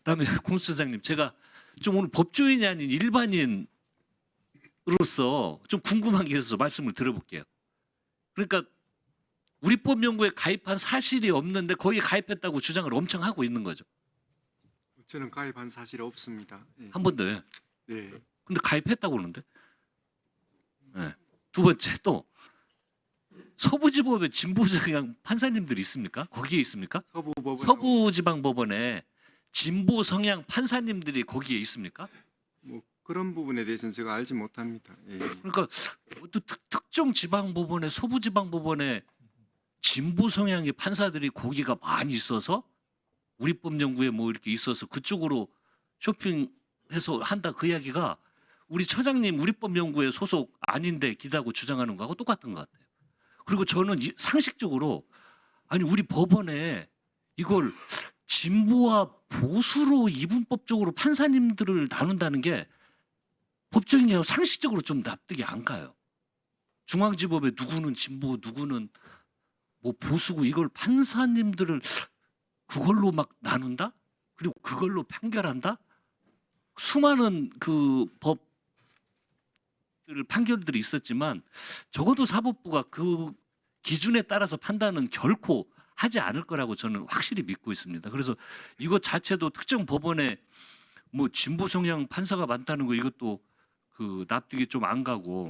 그다음에 공수처장님, 제가 좀 오늘 법조인이 아닌 일반인으로서 좀 궁금한 게 있어서 말씀을 들어볼게요. 그러니까 우리법연구에 가입한 사실이 없는데 거기에 가입했다고 주장을 엄청 하고 있는 거죠. 저는 가입한 사실이 없습니다. 예. 한 번도요. 네. 근데 가입했다고 그러는데. 네. 두 번째, 또 서부지법에 진보성향 판사님들이 있습니까? 거기에 있습니까? 서부법원 서부지방법원에 진보 성향 판사님들이 거기에 있습니까? 뭐 그런 부분에 대해서는 제가 알지 못합니다. 예. 그러니까 어떤 특정 지방법원에, 서부지방법원에 진보 성향의 판사들이 거기가 많이 있어서 우리법연구에 뭐 이렇게 있어서 그쪽으로 쇼핑해서 한다, 그 이야기가 우리 처장님 우리법연구에 소속 아닌데 기다고 주장하는 거하고 똑같은 것 같아요. 그리고 저는 상식적으로 아니 우리 법원에 이걸 진보와 보수로 이분법적으로 판사님들을 나눈다는 게 법적인 상식적으로 좀 납득이 안 가요. 중앙지법에 누구는 진보, 누구는 뭐 보수고 이걸 판사님들을 그걸로 막 나눈다? 그리고 그걸로 판결한다? 수많은 그 판결들이 있었지만 적어도 사법부가 그 기준에 따라서 판단은 결코 하지 않을 거라고 저는 확실히 믿고 있습니다. 그래서 이것 자체도 특정 법원에 뭐 진보 성향 판사가 많다는 거, 이것도 그 납득이 좀 안 가고,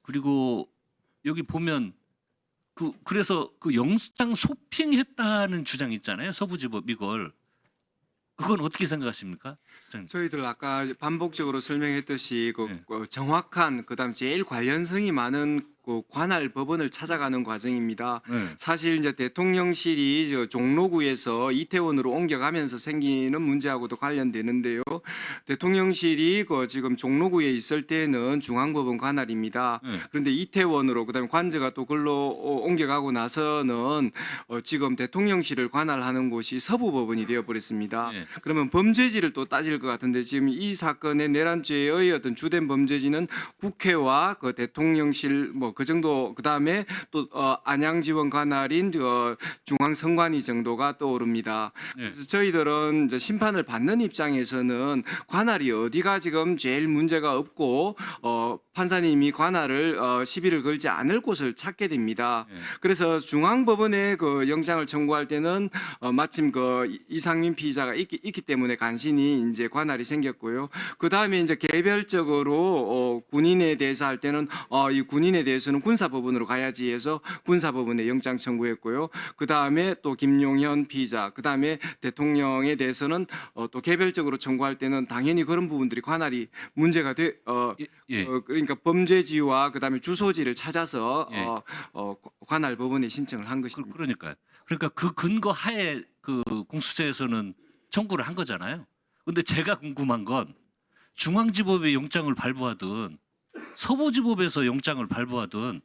그리고 여기 보면 그래서 그 영장 쇼핑했다는 주장 있잖아요. 서부지법 이걸. 그건 어떻게 생각하십니까? 부장님? 저희들 아까 반복적으로 설명했듯이 네. 정확한 그다음 제일 관련성이 많은 그 관할 법원을 찾아가는 과정입니다. 네. 사실 이제 대통령실이 종로구에서 이태원으로 옮겨가면서 생기는 문제하고도 관련되는데요. 대통령실이 지금 종로구에 있을 때는 중앙법원 관할입니다. 네. 그런데 이태원으로 그다음에 관저가 또 글로 옮겨가고 나서는 지금 대통령실을 관할하는 곳이 서부법원이 되어버렸습니다. 네. 그러면 범죄지를 또 따질 것 같은데 지금 이 사건의 내란죄의 어떤 주된 범죄지는 국회와 그 대통령실 뭐 그 정도, 그 다음에 또 안양지원 관할인 중앙선관위 정도가 떠오릅니다. 네. 그래서 저희들은 이제 심판을 받는 입장에서는 관할이 어디가 지금 제일 문제가 없고 판사님이 관할을 시비를 걸지 않을 곳을 찾게 됩니다. 네. 그래서 중앙법원에 그 영장을 청구할 때는 마침 그 이상민 피의자가 있기 때문에 간신히 이제 관할이 생겼고요. 그 다음에 이제 개별적으로 군인에 대해서 할 때는 이 군인에 대해서는 군사법원으로 가야지 해서 군사법원에 영장 청구했고요. 그 다음에 또 김용현 피의자, 그 다음에 대통령에 대해서는 또 개별적으로 청구할 때는 당연히 그런 부분들이 관할이 문제가 예. 그러니까 범죄지와 그 다음에 주소지를 찾아서 예. 관할 법원에 신청을 한 것입니다. 그러니까요. 그러니까 그 근거 하에 그 공수처에서는 청구를 한 거잖아요. 근데 제가 궁금한 건 중앙지법에 영장을 발부하든 서부지법에서 영장을 발부하든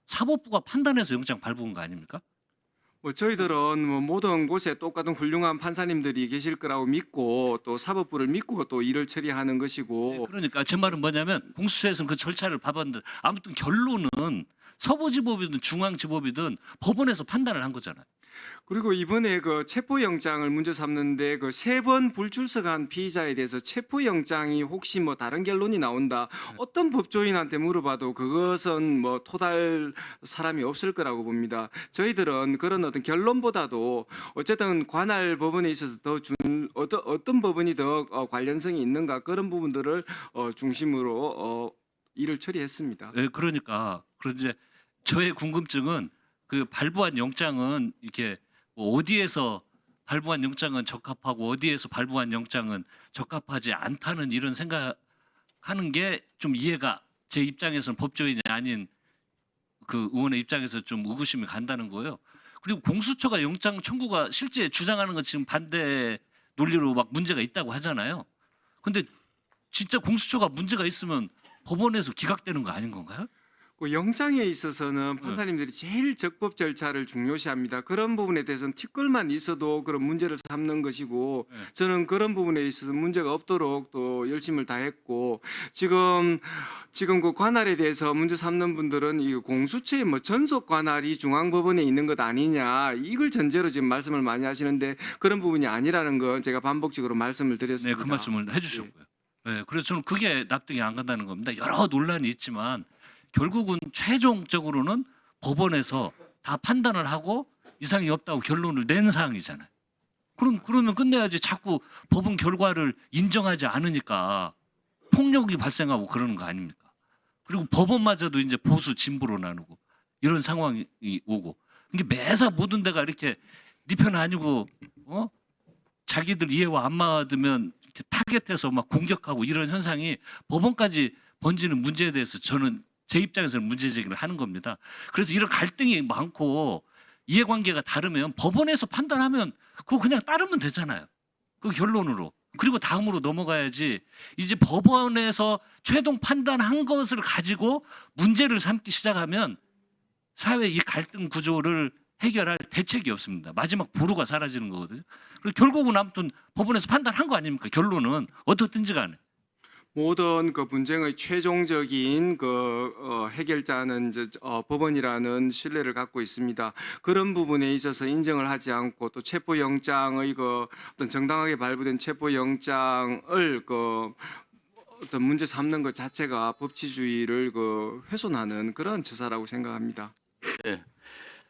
사법부가 판단해서 영장 발부한 거 아닙니까? 뭐 저희들은 뭐 모든 곳에 똑같은 훌륭한 판사님들이 계실 거라고 믿고 또 사법부를 믿고 또 일을 처리하는 것이고. 그러니까 제 말은 뭐냐면 공수처에서는 그 절차를 밟았는데 아무튼 결론은 서부지법이든 중앙지법이든 법원에서 판단을 한 거잖아요. 그리고 이번에 그 체포영장을 문제 삼는데 그 3번 불출석한 피의자에 대해서 체포영장이 혹시 뭐 다른 결론이 나온다, 어떤 법조인한테 물어봐도 그것은 뭐 토달 사람이 없을 거라고 봅니다. 저희들은 그런 어떤 결론보다도 어쨌든 관할 법원에 있어서 더 어떤 법원이 더 관련성이 있는가, 그런 부분들을 중심으로 일을 처리했습니다. 네, 그러니까 그런데 저의 궁금증은 그 발부한 영장은 이렇게 뭐 어디에서 발부한 영장은 적합하고 어디에서 발부한 영장은 적합하지 않다는 이런 생각하는 게 좀 이해가, 제 입장에서는 법조인이 아닌 그 의원의 입장에서 좀 의구심이 간다는 거예요. 그리고 공수처가 영장 청구가 실제 주장하는 건 지금 반대 논리로 막 문제가 있다고 하잖아요. 근데 진짜 공수처가 문제가 있으면 법원에서 기각되는 거 아닌 건가요? 그 영장에 있어서는 판사님들이 제일 적법 절차를 중요시합니다. 그런 부분에 대해서는 티끌만 있어도 그런 문제를 삼는 것이고 네. 저는 그런 부분에 있어서 문제가 없도록 또 열심을 다했고 지금 그 관할에 대해서 문제 삼는 분들은 이 공수처의 뭐 전속 관할이 중앙법원에 있는 것 아니냐 이걸 전제로 지금 말씀을 많이 하시는데 그런 부분이 아니라는 건 제가 반복적으로 말씀을 네, 드렸습니다. 그 말씀을 해주셨고요. 네, 그래서 저는 그게 납득이 안 간다는 겁니다. 여러 논란이 있지만 결국은 최종적으로는 법원에서 다 판단을 하고 이상이 없다고 결론을 낸 사항이잖아요. 그러면 끝내야지. 자꾸 법원 결과를 인정하지 않으니까 폭력이 발생하고 그러는 거 아닙니까? 그리고 법원마저도 이제 보수 진보로 나누고 이런 상황이 오고 이게 매사 모든 데가 이렇게 네 편 아니고 자기들 이해와 안 맞으면 이렇게 타겟해서 막 공격하고 이런 현상이 법원까지 번지는 문제에 대해서 저는 제 입장에서는 문제 제기를 하는 겁니다. 그래서 이런 갈등이 많고 이해관계가 다르면 법원에서 판단하면 그거 그냥 따르면 되잖아요. 그 결론으로. 그리고 다음으로 넘어가야지. 이제 법원에서 최종 판단한 것을 가지고 문제를 삼기 시작하면 사회 이 갈등 구조를 해결할 대책이 없습니다. 마지막 보루가 사라지는 거거든요. 그리고 결국은 아무튼 법원에서 판단한 거 아닙니까? 결론은 어떻든지 간에. 모든 그 분쟁의 최종적인 해결자는 이제 법원이라는 신뢰를 갖고 있습니다. 그런 부분에 있어서 인정을 하지 않고 또 체포영장의 어떤 정당하게 발부된 체포영장을 어떤 문제 삼는 것 자체가 법치주의를 훼손하는 그런 처사라고 생각합니다. 네.